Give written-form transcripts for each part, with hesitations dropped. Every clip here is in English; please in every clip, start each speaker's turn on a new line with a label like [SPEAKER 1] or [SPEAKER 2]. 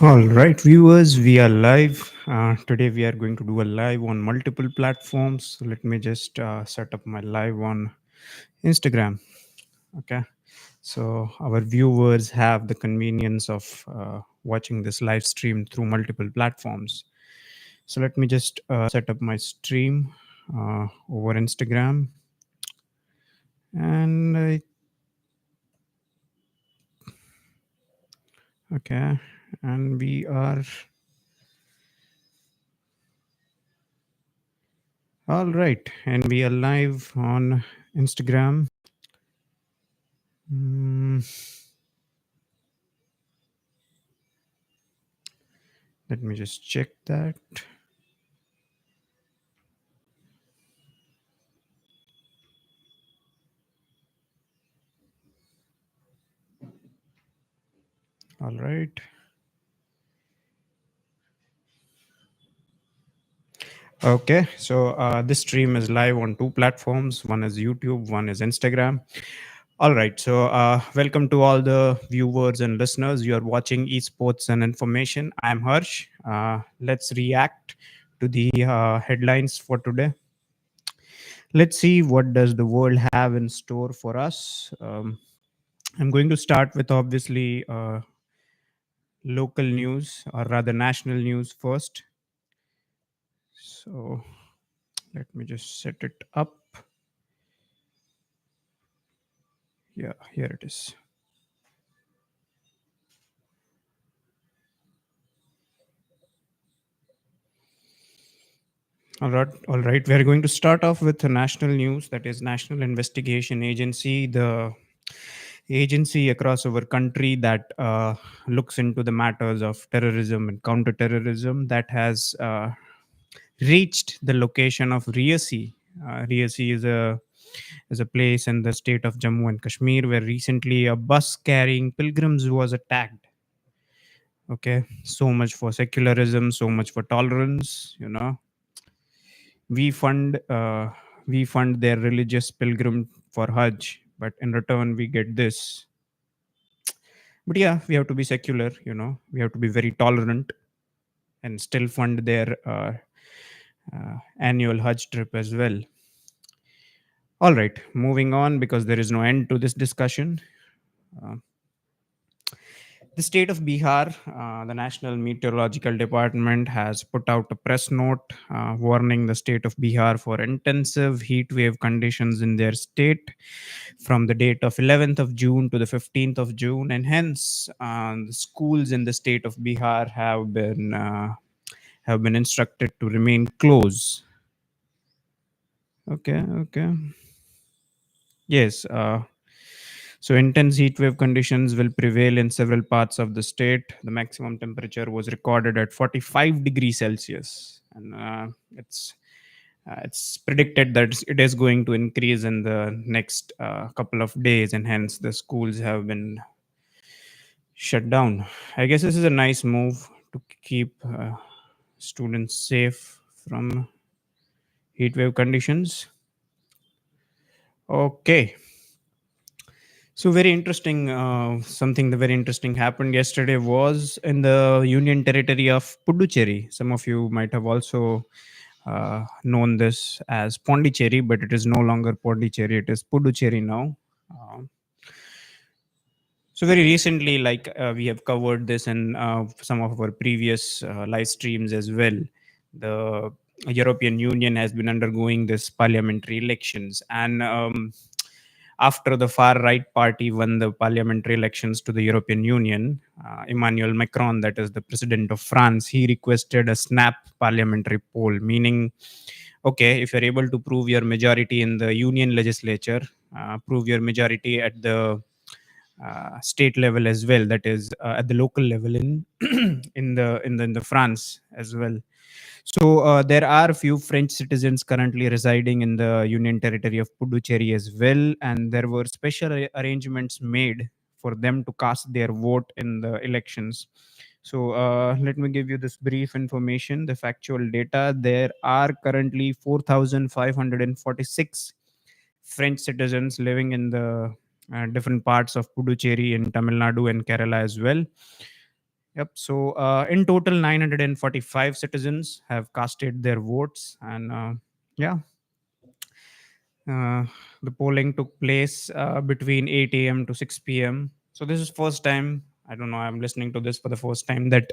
[SPEAKER 1] All right, viewers, we are live. Today, we are going to do a live on multiple platforms. So let me just set up my live on Instagram. Okay, so our viewers have the convenience of watching this live stream through multiple platforms. So let me just set up my stream over Instagram, and okay, and we are all right, and we are live on Instagram. Mm, Let me just check that. All right. Okay. So this stream is live on two platforms. One is YouTube, one is Instagram. All right. So welcome to all the viewers and listeners. You are watching Esports and Information. I'm Harsh. Let's react to the headlines for today. Let's see what does the world have in store for us. I'm going to start with obviously local news, or rather national news first. So let me just set it up. Yeah, here it is. All right. We're going to start off with the national news, that is National Investigation Agency, the agency across our country that looks into the matters of terrorism and counterterrorism, that has reached the location of Riasi. Riasi is a place in the state of Jammu and Kashmir where recently a bus carrying pilgrims was attacked. Okay, so much for secularism, so much for tolerance. We fund uh, we fund their religious pilgrim for Hajj, but in return we get this. But yeah, we have to be secular. We have to be very tolerant and still fund their annual Hajj trip as well. All right, moving on because there is no end to this discussion. Uh, The state of Bihar, the National Meteorological Department has put out a press note warning the state of Bihar for intensive heat wave conditions in their state from the date of 11th of June to the 15th of June, and hence the schools in the state of Bihar have been instructed to remain closed. Okay, okay. Yes. So intense heat wave conditions will prevail in several parts of the state. The maximum temperature was recorded at 45 degrees Celsius, and it's predicted that it is going to increase in the next couple of days, and hence the schools have been shut down. I guess this is a nice move to keep students safe from heat wave conditions. Okay. So very interesting. Something that very interesting happened yesterday was in the Union Territory of Puducherry. Some of you might have also known this as Pondicherry, but it is no longer Pondicherry. It is Puducherry now. Uh, so very recently, like we have covered this in some of our previous live streams as well. The European Union has been undergoing this parliamentary elections, and after the far right party won the parliamentary elections to the European Union, Emmanuel Macron, that is the president of France, he requested a snap parliamentary poll, meaning, okay, if you're able to prove your majority in the Union legislature, prove your majority at the state level as well, that is at the local level in in the France as well. So there are a few French citizens currently residing in the Union Territory of Puducherry as well, and there were special arrangements made for them to cast their vote in the elections. So let me give you this brief information, the factual data. There are currently 4,546 French citizens living in the different parts of Puducherry in Tamil Nadu and Kerala as well. Yep. So in total, 945 citizens have casted their votes, and yeah, uh, the polling took place between 8 a.m. to 6 p.m. So this is first time. I don't know. I'm listening to this for the first time that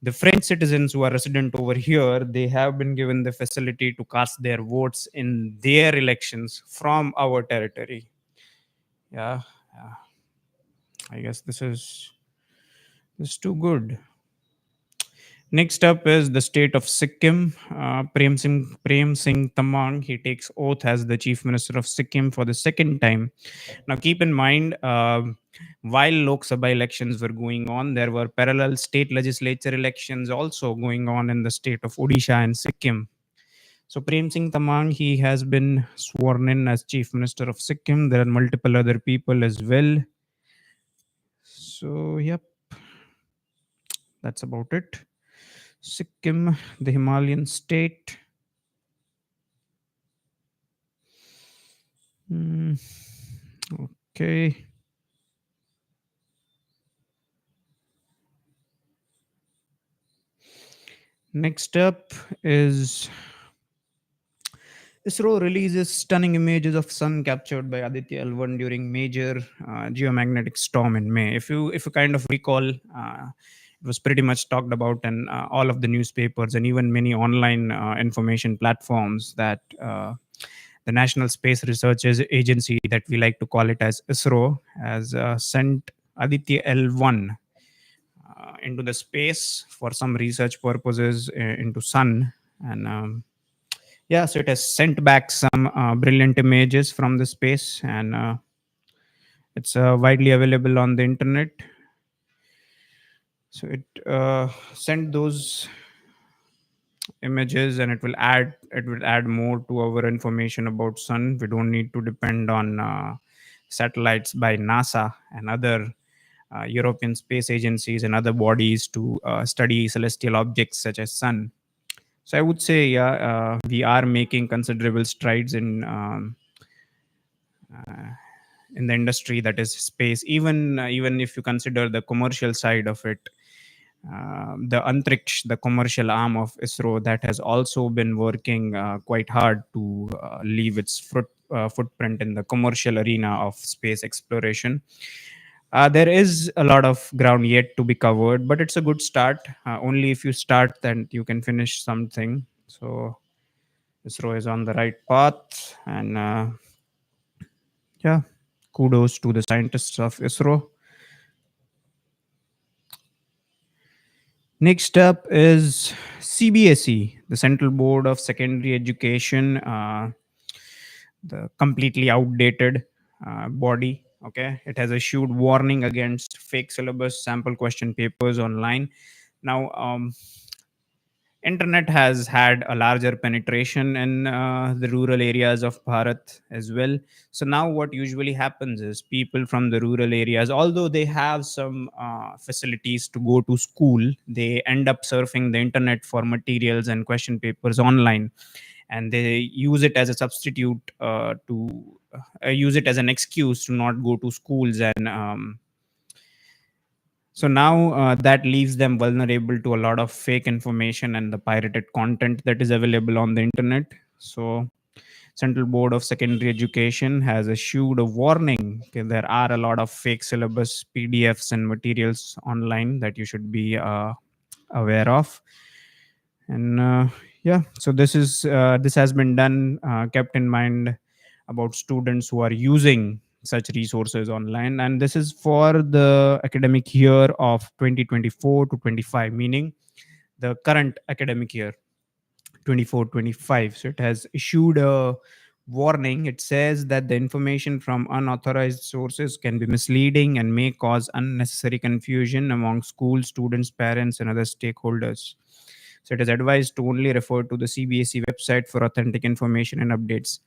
[SPEAKER 1] the French citizens who are resident over here, they have been given the facility to cast their votes in their elections from our territory. Yeah, yeah. I guess this is too good. Next up is the state of Sikkim. Prem Singh Tamang, he takes oath as the chief minister of Sikkim for the second time. Now, keep in mind, while Lok Sabha elections were going on, there were parallel state legislature elections also going on in the state of Odisha and Sikkim. So, Prem Singh Tamang, he has been sworn in as chief minister of Sikkim. There are multiple other people as well. So, yep, that's about it. Sikkim, the Himalayan state. Hmm, okay. Next up is ISRO releases stunning images of sun captured by Aditya L1 during major geomagnetic storm in May. If you kind of recall, it was pretty much talked about in all of the newspapers and even many online information platforms that the National Space Research Agency, that we like to call it as ISRO, has sent Aditya L1 into the space for some research purposes into sun. And yeah, so it has sent back some brilliant images from the space, and it's widely available on the internet. So it sent those images, and it will add more to our information about sun. We don't need to depend on satellites by NASA and other European space agencies and other bodies to study celestial objects such as sun. So I would say, yeah, we are making considerable strides in the industry that is space. Even if you consider the commercial side of it, the Antriksh, the commercial arm of ISRO, that has also been working quite hard to leave its footprint in the commercial arena of space exploration. There is a lot of ground yet to be covered, but it's a good start. Only if you start, then you can finish something. So ISRO is on the right path, and yeah, kudos to the scientists of ISRO. Next up is CBSE, the Central Board of Secondary Education, the completely outdated body. Okay, it has issued warning against fake syllabus sample question papers online. Now, internet has had a larger penetration in the rural areas of Bharat as well. So now what usually happens is people from the rural areas, although they have some facilities to go to school, they end up surfing the internet for materials and question papers online, and they use it as a substitute to use it as an excuse to not go to schools. And so now that leaves them vulnerable to a lot of fake information and the pirated content that is available on the internet. So Central Board of Secondary Education has issued a warning. Okay, there are a lot of fake syllabus PDFs and materials online that you should be aware of. And yeah, so this has been done, kept in mind about students who are using such resources online, and this is for the academic year of 2024 to 25, meaning the current academic year 24-25. So it has issued a warning. It says that the information from unauthorized sources can be misleading and may cause unnecessary confusion among school students, parents, and other stakeholders. So it is advised to only refer to the CBSE website for authentic information and updates.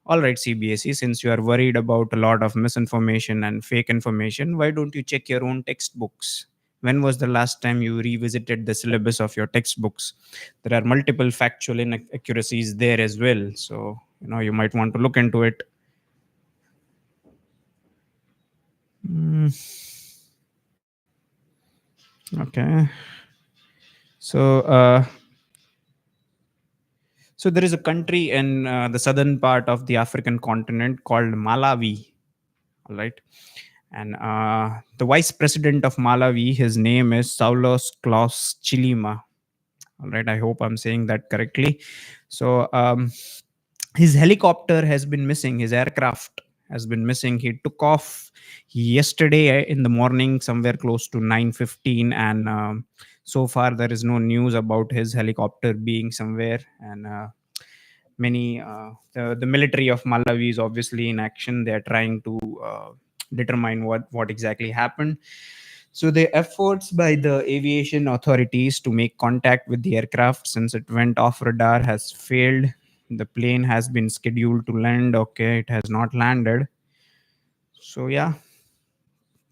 [SPEAKER 1] All right, CBSE, since you are worried about a lot of misinformation and fake information, why don't you check your own textbooks? When was the last time you revisited the syllabus of your textbooks? There are multiple factual inaccuracies there as well. So, you might want to look into it. Mm, Okay. So uh, so there is a country in the southern part of the African continent called Malawi. All right. And the vice president of Malawi, his name is Saulos Klaus Chilima. All right, I hope I'm saying that correctly. So his helicopter has been missing. His aircraft has been missing. He took off yesterday in the morning, somewhere close to 9:15, and so far there is no news about his helicopter being somewhere. And the military of Malawi is obviously in action. They are trying to determine what exactly happened. So the efforts by the aviation authorities to make contact with the aircraft since it went off radar has failed. The plane has been scheduled to land. Okay, it has not landed. So yeah,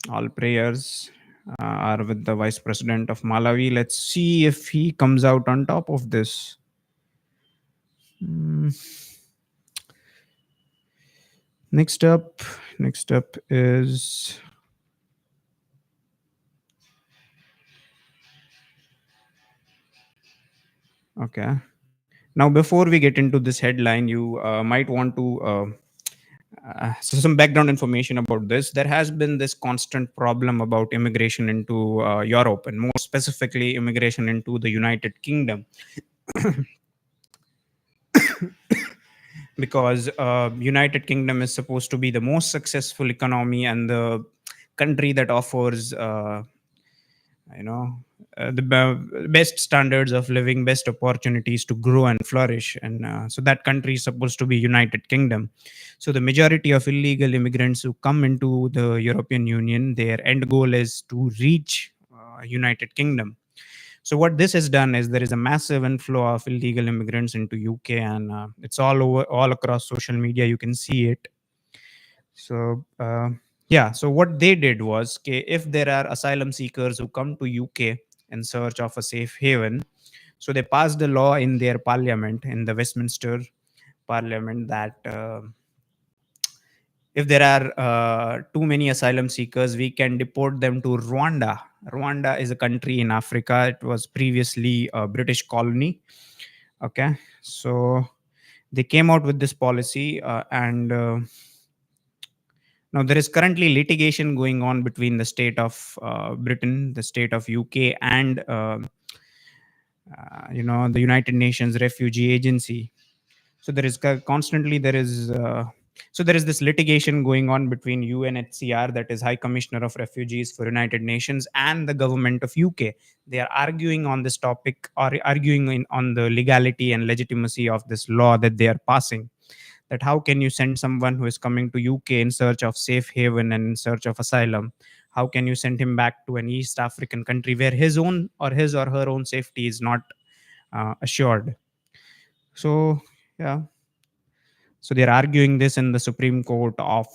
[SPEAKER 1] all prayers are with the vice president of Malawi. Let's see if he comes out on top of this. Hmm. Next up, next up is okay. Now, before we get into this headline, you might want to so some background information about this. There has been this constant problem about immigration into Europe, and more specifically, immigration into the United Kingdom, because United Kingdom is supposed to be the most successful economy and the country that offers you know best standards of living, best opportunities to grow and flourish. And so that country is supposed to be United Kingdom. So the majority of illegal immigrants who come into the European Union, their end goal is to reach United Kingdom. So what this has done is there is a massive inflow of illegal immigrants into UK, and it's all over, all across social media. You can see it. So yeah, so what they did was, okay, if there are asylum seekers who come to UK in search of a safe haven, so they passed a law in their parliament, in the Westminster Parliament, that if there are too many asylum seekers, we can deport them to Rwanda. Rwanda is a country in Africa. It was previously a British colony. Okay, so they came out with this policy, and now there is currently litigation going on between the state of Britain, the state of UK, and the United Nations Refugee Agency. So there is constantly there is so there is this litigation going on between UNHCR, that is High Commissioner of Refugees for United Nations, and the government of UK. They are arguing on this topic, or arguing on the legality and legitimacy of this law that they are passing. That how can you send someone who is coming to UK in search of safe haven and in search of asylum, how can you send him back to an East African country where his or her own safety is not assured? So yeah, so they're arguing this in the Supreme Court of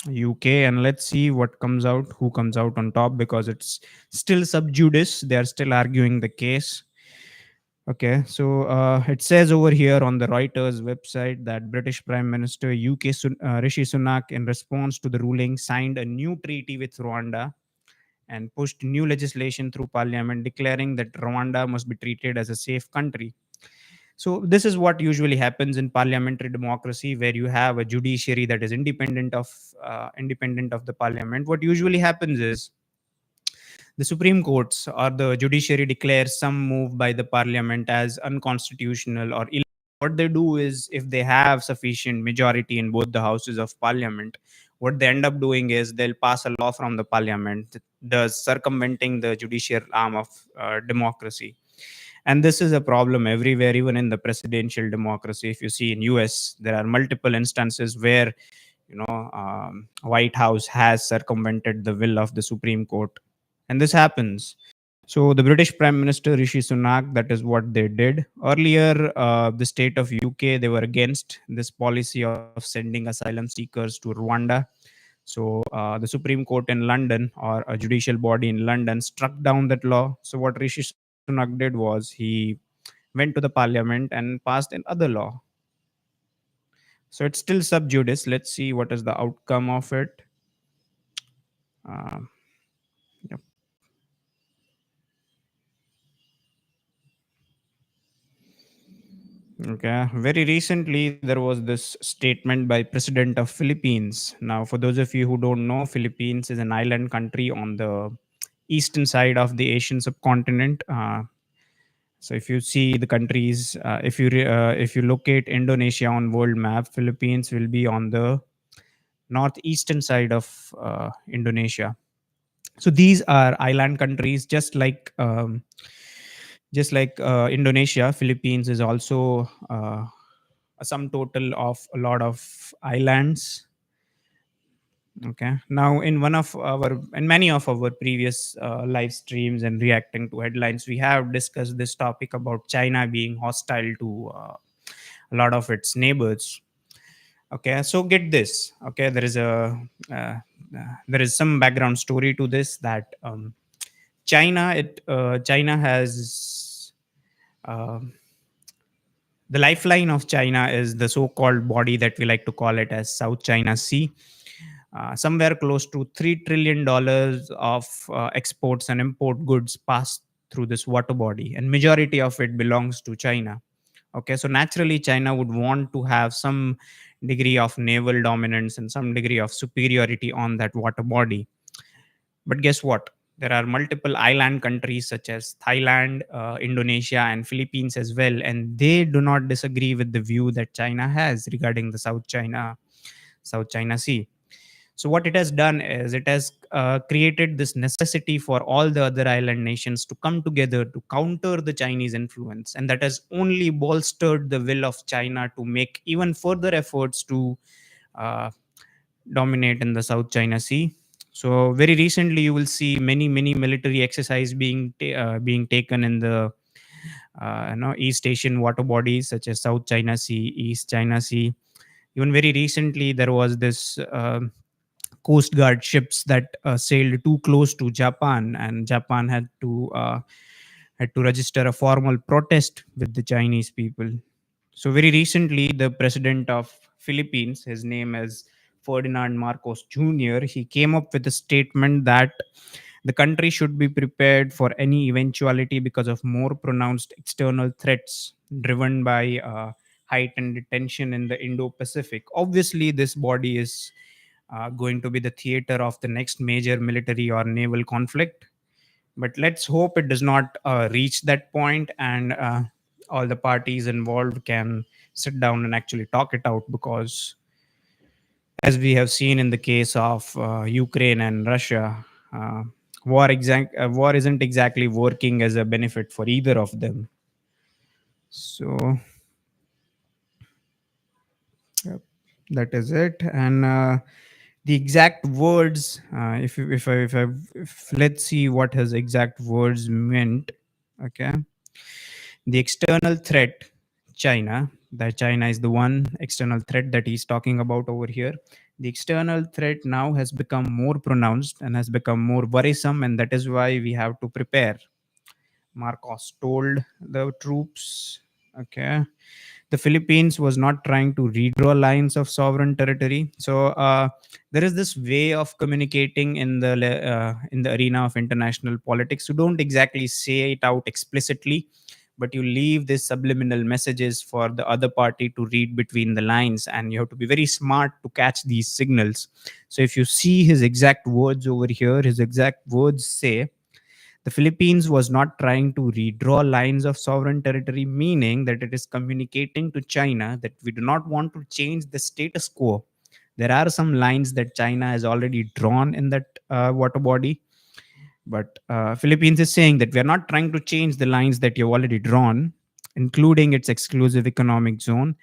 [SPEAKER 1] UK, and let's see what comes out, who comes out on top, because it's still sub judice. They are still arguing the case. Okay, so it says over here on the Reuters website that British Prime Minister Rishi Sunak, in response to the ruling, signed a new treaty with Rwanda and pushed new legislation through Parliament declaring that Rwanda must be treated as a safe country. So this is what usually happens in parliamentary democracy, where you have a judiciary that is independent of the parliament. What usually happens is the Supreme Courts or the judiciary declares some move by the parliament as unconstitutional or illegal. What they do is, if they have sufficient majority in both the houses of parliament, what they end up doing is they'll pass a law from the parliament, thus circumventing the judicial arm of democracy. And this is a problem everywhere, even in the presidential democracy. If you see in US, there are multiple instances where White House has circumvented the will of the Supreme Court, and this happens. So the British Prime Minister Rishi Sunak, that is what they did earlier. The state of UK, they were against this policy of sending asylum seekers to Rwanda. So the Supreme Court in London, or a judicial body in London, struck down that law. So what Rishi Sunak did was he went to the parliament and passed another law. So it's still sub judice. Let's see what is the outcome of it. Uh, yep. Okay. Very recently, there was this statement by President of Philippines. Now, for those of you who don't know, Philippines is an island country on the eastern side of the Asian subcontinent. So, if you see the countries, if you locate Indonesia on world map, Philippines will be on the northeastern side of Indonesia. So these are island countries, just like Indonesia. Philippines is also a sum total of a lot of islands. Okay. Now, in many of our previous live streams and reacting to headlines, we have discussed this topic about China being hostile to a lot of its neighbors. Okay, so get this. Okay, uh, there is some background story to this, that China has um the lifeline of China is the so-called body that we like to call it as South China Sea. Somewhere close to $3 trillion of exports and import goods pass through this water body, and majority of it belongs to China. Okay, so naturally, China would want to have some degree of naval dominance and some degree of superiority on that water body. But guess what? There are multiple island countries such as Thailand, Indonesia, and Philippines as well, and they do not disagree with the view that China has regarding the South China Sea. So what it has done is it has created this necessity for all the other island nations to come together to counter the Chinese influence, and that has only bolstered the will of China to make even further efforts to uh, dominate in the South China Sea. So very recently, you will see many military exercise being taken in the East Asian water bodies such as South China Sea, East China Sea. Even very recently, there was this Coast Guard ships that sailed too close to Japan, and Japan had to register a formal protest with the Chinese people. So very recently, the president of Philippines, his name is Ferdinand Marcos Jr., he came up with a statement that the country should be prepared for any eventuality because of more pronounced external threats driven by heightened tension in the Indo-Pacific. Obviously, this body is going to be the theater of the next major military or naval conflict. But let's hope it does not reach that point, and all the parties involved can sit down and actually talk it out, because as we have seen in the case of Ukraine and Russia, uh, war isn't exactly working as a benefit for either of them. So yep, that is it. And the exact words, if let's see what his exact words meant. Okay, the external threat, China, that China is the one external threat that he's talking about over here. The external threat now has become more pronounced and has become more worrisome, and that is why we have to prepare, Marcos told the troops. Okay, the Philippines was not trying to redraw lines of sovereign territory. So there is this way of communicating in the arena of international politics. You don't exactly say it out explicitly, but you leave these subliminal messages for the other party to read between the lines, and you have to be very smart to catch these signals. So if you see his exact words over here, his exact words say the Philippines was not trying to redraw lines of sovereign territory, meaning that it is communicating to China that we do not want to change the status quo. There are some lines that China has already drawn in that water body, but Philippines is saying that we are not trying to change the lines that you've already drawn, including its exclusive economic zone.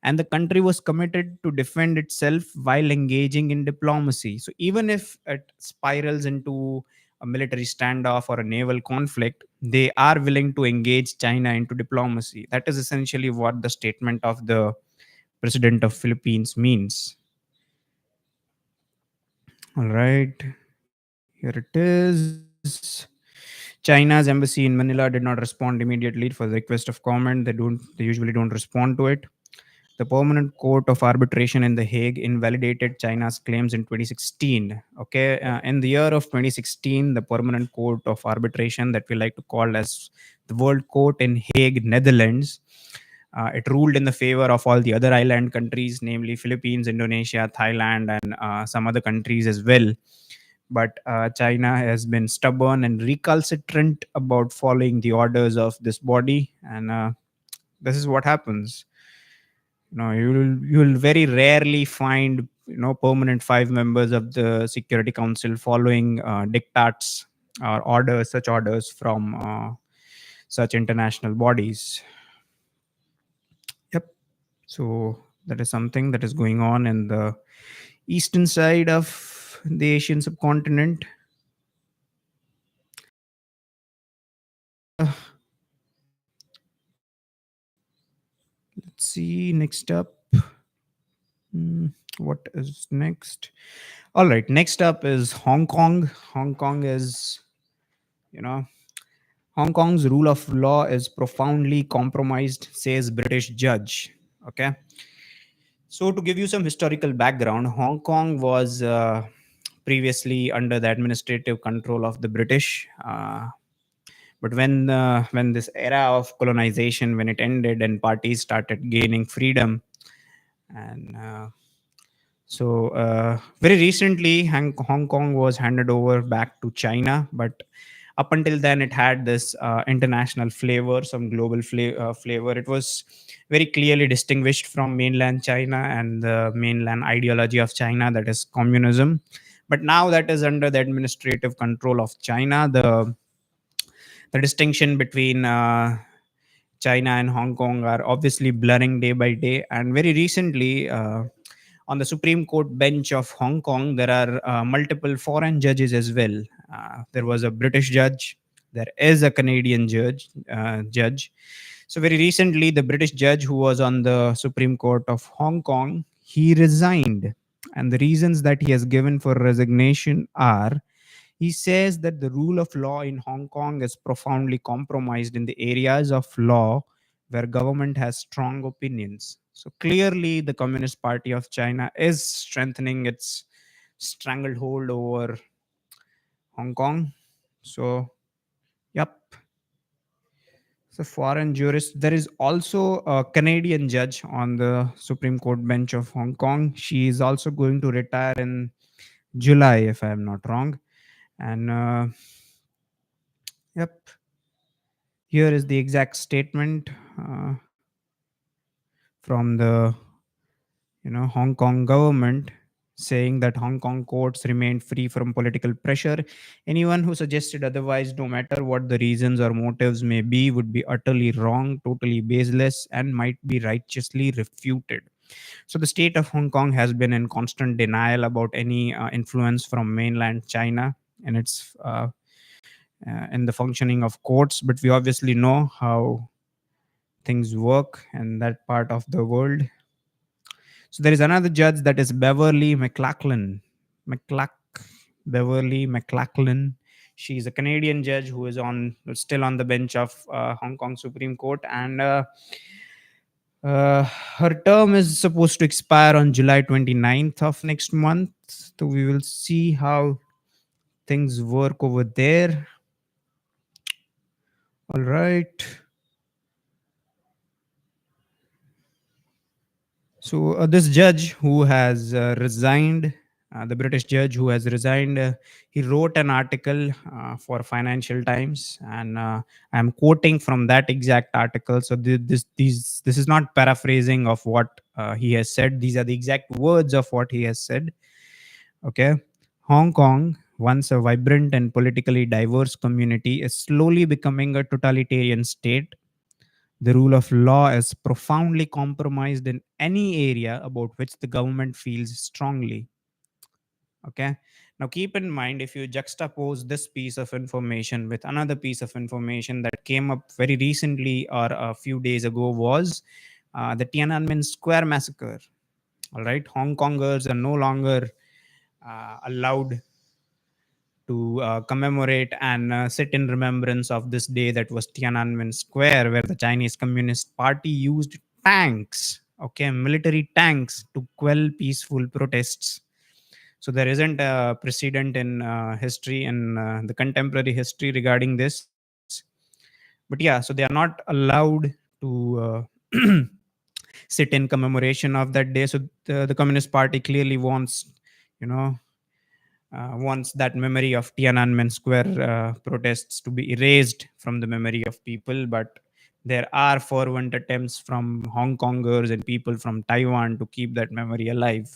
[SPEAKER 1] And the country was committed to defend itself while engaging in diplomacy. So even if it spirals into a military standoff or a naval conflict, they are willing to engage China into diplomacy. That is essentially what the statement of the president of Philippines means. All right, here it is. China's embassy in Manila did not respond immediately for the request of comment. They usually don't respond to it. The Permanent Court of Arbitration in The Hague invalidated China's claims in 2016. Okay, in the year of 2016, the Permanent Court of Arbitration, that we like to call as the World Court in Hague, Netherlands, It ruled in the favor of all the other island countries, namely Philippines, Indonesia, Thailand, and some other countries as well. But China has been stubborn and recalcitrant about following the orders of this body, and this is what happens. You'll very rarely find permanent five members of the Security Council following diktats or orders, such orders from such international bodies. Yep. So that is something that is going on in the eastern side of the Asian subcontinent. Let's see. Next up. What is next? All right. Next up is Hong Kong. Hong Kong is, you know, Hong Kong's rule of law is profoundly compromised, says British judge. Okay. So, to give you some historical background, Hong Kong was previously under the administrative control of the British. But when this era of colonization, when it ended and parties started gaining freedom, and very recently, Hong Kong was handed over back to China, but up until then, it had this international flavor, some global flavor. It was very clearly distinguished from mainland China and the mainland ideology of China, that is communism. But now that is under the administrative control of China. The distinction between China and Hong Kong are obviously blurring day by day. And very recently, on the Supreme Court bench of Hong Kong, there are multiple foreign judges as well. There was a British judge. There is a Canadian judge. So very recently, the British judge who was on the Supreme Court of Hong Kong, he resigned, and the reasons that he has given for resignation are: he says that the rule of law in Hong Kong is profoundly compromised in the areas of law where government has strong opinions. So clearly, the Communist Party of China is strengthening its stranglehold over Hong Kong. So, yep. So, foreign jurist. There is also a Canadian judge on the Supreme Court bench of Hong Kong. She is also going to retire in July, if I am not wrong. And yep, here is the exact statement from the Hong Kong government, saying that Hong Kong courts remained free from political pressure. Anyone who suggested otherwise, no matter what the reasons or motives may be, would be utterly wrong, totally baseless, and might be righteously refuted. So the state of Hong Kong has been in constant denial about any influence from mainland China and its in the functioning of courts. But we obviously know how things work in that part of the world. So there is another judge, that is Beverly McLachlan. McLach Beverly McLachlan. She's a Canadian judge who is on still on the bench of Hong Kong Supreme Court, and her term is supposed to expire on July 29th of next month. So we will see how things work over there. All right. So this judge who has resigned, the British judge who has resigned, he wrote an article for Financial Times, and I'm quoting from that exact article. So this is not paraphrasing of what he has said. These are the exact words of what he has said. Okay, Hong Kong, once a vibrant and politically diverse community, is slowly becoming a totalitarian state. The rule of law is profoundly compromised in any area about which the government feels strongly. Okay. Now, keep in mind, if you juxtapose this piece of information with another piece of information that came up very recently or a few days ago, was the Tiananmen Square massacre. All right. Hong Kongers are no longer allowed to commemorate and sit in remembrance of this day, that was Tiananmen Square, where the Chinese Communist Party used tanks, okay, military tanks, to quell peaceful protests. So there isn't a precedent in history, in the contemporary history regarding this. But yeah, so they are not allowed to sit in commemoration of that day. So the Communist Party clearly wants, you know, wants that memory of Tiananmen Square protests to be erased from the memory of people. But there are fervent attempts from Hong Kongers and people from Taiwan to keep that memory alive.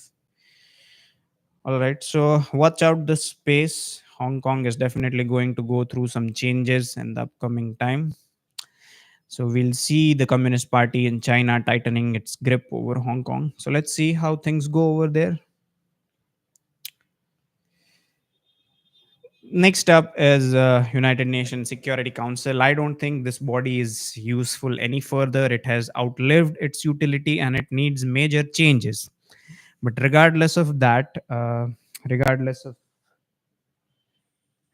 [SPEAKER 1] All right, so watch out this space. Hong Kong is definitely going to go through some changes in the upcoming time. So we'll see the Communist Party in China tightening its grip over Hong Kong. So let's see how things go over there. Next up is United Nations Security Council. I don't think this body is useful any further. It has outlived its utility and it needs major changes. But regardless of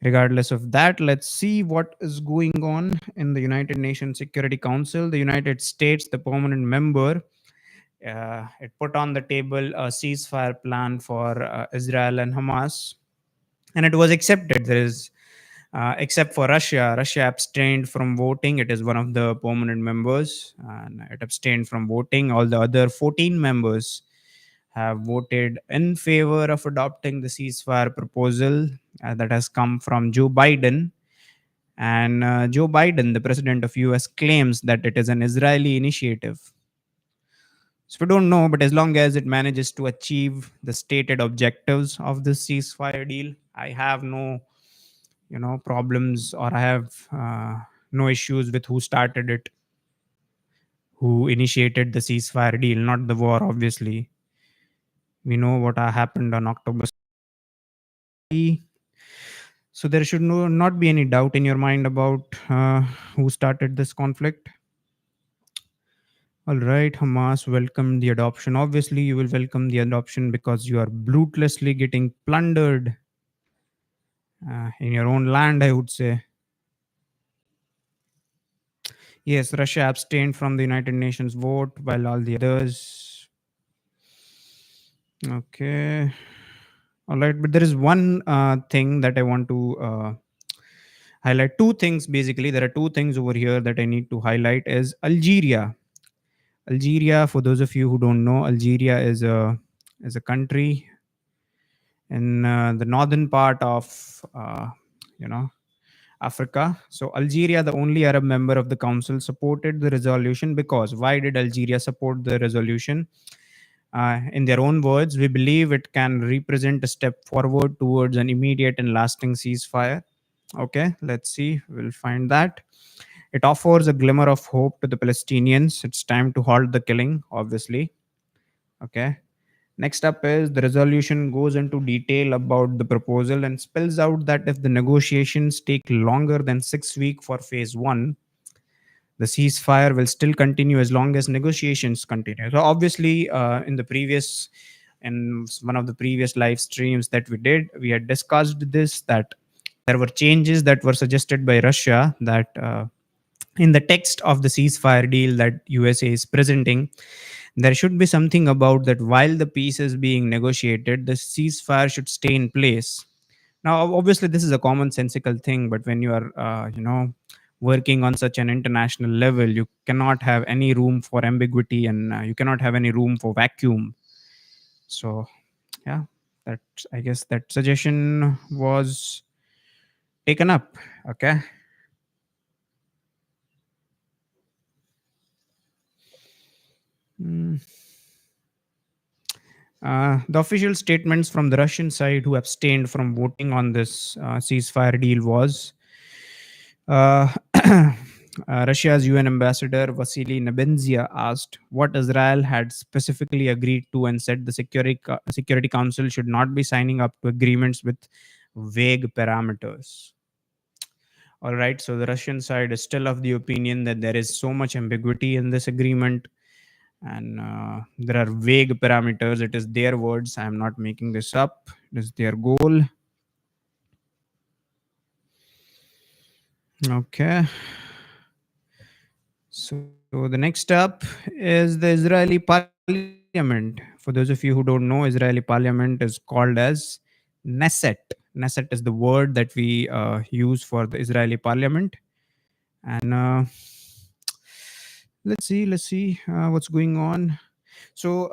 [SPEAKER 1] regardless of that, let's see what is going on in the United Nations Security Council. The United States, the permanent member, it put on the table a ceasefire plan for Israel and Hamas, and it was accepted. There is except for Russia. Russia abstained from voting. It is one of the permanent members, and it abstained from voting. All the other 14 members have voted in favor of adopting the ceasefire proposal that has come from Joe Biden. And Joe Biden, the president of US, claims that it is an Israeli initiative. So we don't know, but as long as it manages to achieve the stated objectives of this ceasefire deal, I have no, problems, or I have no issues with who started it, who initiated the ceasefire deal, not the war. Obviously, we know what happened on October. So there should not be any doubt in your mind about who started this conflict. All right, Hamas, welcome the adoption. Obviously, you will welcome the adoption because you are brutalessly getting plundered in your own land, I would say. Yes, Russia abstained from the United Nations vote while all the others. Okay. All right, but there is one thing that I want to highlight. Two things basically. There are two things over here that I need to highlight. Is Algeria. Algeria, for those of you who don't know, Algeria is a country in the northern part of you know Africa. So Algeria, the only Arab member of the council, supported the resolution because why did Algeria support the resolution? In their own words, we believe it can represent a step forward towards an immediate and lasting ceasefire. Okay, let's see. We'll find that. It offers a glimmer of hope to the Palestinians. It's time to halt the killing, obviously. Okay. Next up is the resolution goes into detail about the proposal and spells out that if the negotiations take longer than 6 weeks for phase one, the ceasefire will still continue as long as negotiations continue. So obviously, in one of the previous live streams that we did, we had discussed this, that there were changes that were suggested by Russia, that in the text of the ceasefire deal that USA is presenting, there should be something about that while the peace is being negotiated, the ceasefire should stay in place. Now, obviously, this is a commonsensical thing, but when you are, working on such an international level, you cannot have any room for ambiguity, and you cannot have any room for vacuum. So, yeah, that I guess that suggestion was taken up. Okay. Mm. The official statements from the Russian side who abstained from voting on this ceasefire deal was Russia's UN ambassador Vasily Nebenzia asked what Israel had specifically agreed to and said the Security Council should not be signing up to agreements with vague parameters. All right, so the Russian side is still of the opinion that there is so much ambiguity in this agreement, and there are vague parameters. It is their words. I am not making this up. It is their goal. Okay. So the next up is the Israeli parliament. For those of you who don't know, Israeli parliament is called as Knesset. Knesset is the word that we use for the Israeli parliament. And Let's see what's going on. So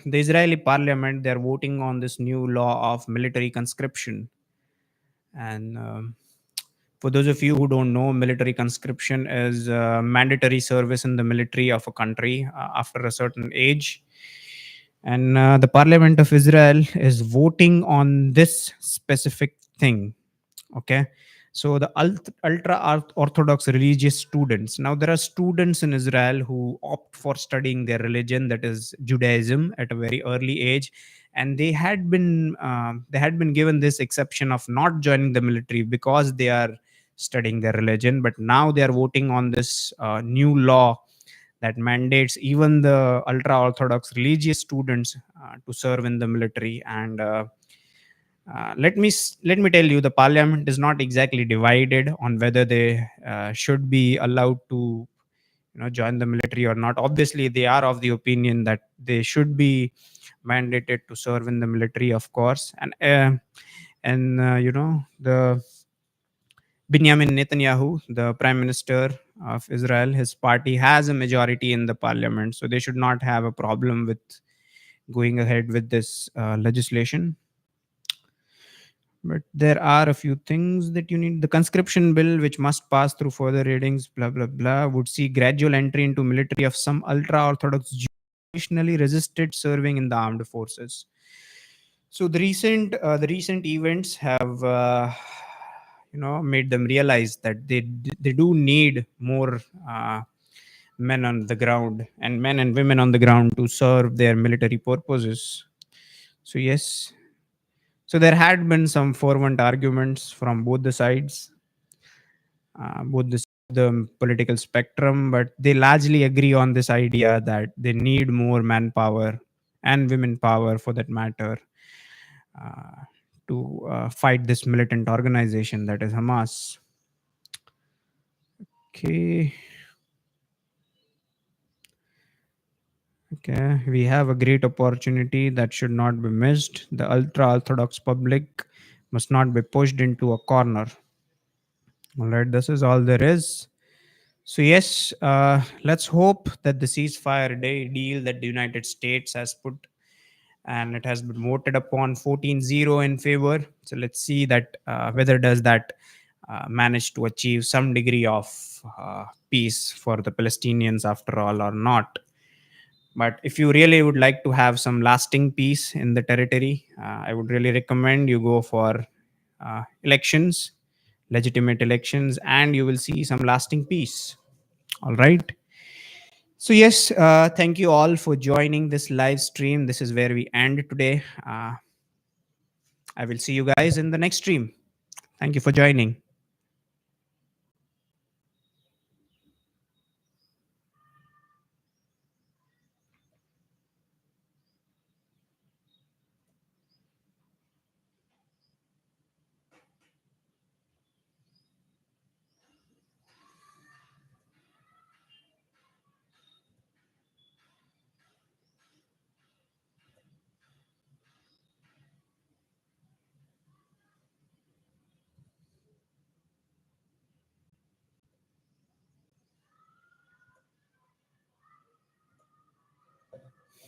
[SPEAKER 1] the Israeli parliament, they're voting on this new law of military conscription. And for those of you who don't know, military conscription is mandatory service in the military of a country after a certain age. And the parliament of Israel is voting on this specific thing. Okay. So the ultra orthodox religious students, now there are students in Israel who opt for studying their religion, that is Judaism, at a very early age. And they had been given this exception of not joining the military because they are studying their religion. But now they are voting on this new law that mandates even the ultra orthodox religious students to serve in the military. And let me tell you, the parliament is not exactly divided on whether they should be allowed to join the military or not. Obviously they are of the opinion that they should be mandated to serve in the military, of course. And the Benjamin Netanyahu, the prime minister of Israel, his party has a majority in the parliament, so they should not have a problem with going ahead with this legislation. But there are a few things that you need. The conscription bill, which must pass through further readings, blah blah blah, would see gradual entry into military of some ultra orthodox Jews traditionally resisted serving in the armed forces. So the recent events have made them realize that they do need more men on the ground, and men and women on the ground, to serve their military purposes. So yes, so there had been some fervent arguments from both the sides, both the political spectrum, but they largely agree on this idea that they need more manpower and women power, for that matter, uh, to fight this militant organization that is Hamas. Okay, okay, we have a great opportunity that should not be missed. The ultra orthodox public must not be pushed into a corner. All right, this is all there is. So yes, let's hope that the ceasefire deal that the United States has put, and it has been voted upon 14-0 in favor. So let's see that whether does that manage to achieve some degree of peace for the Palestinians after all or not. But if you really would like to have some lasting peace in the territory, I would really recommend you go for elections, legitimate elections, and you will see some lasting peace. All right. So, yes, thank you all for joining this live stream. This is where we end today. I will see you guys in the next stream. Thank you for joining.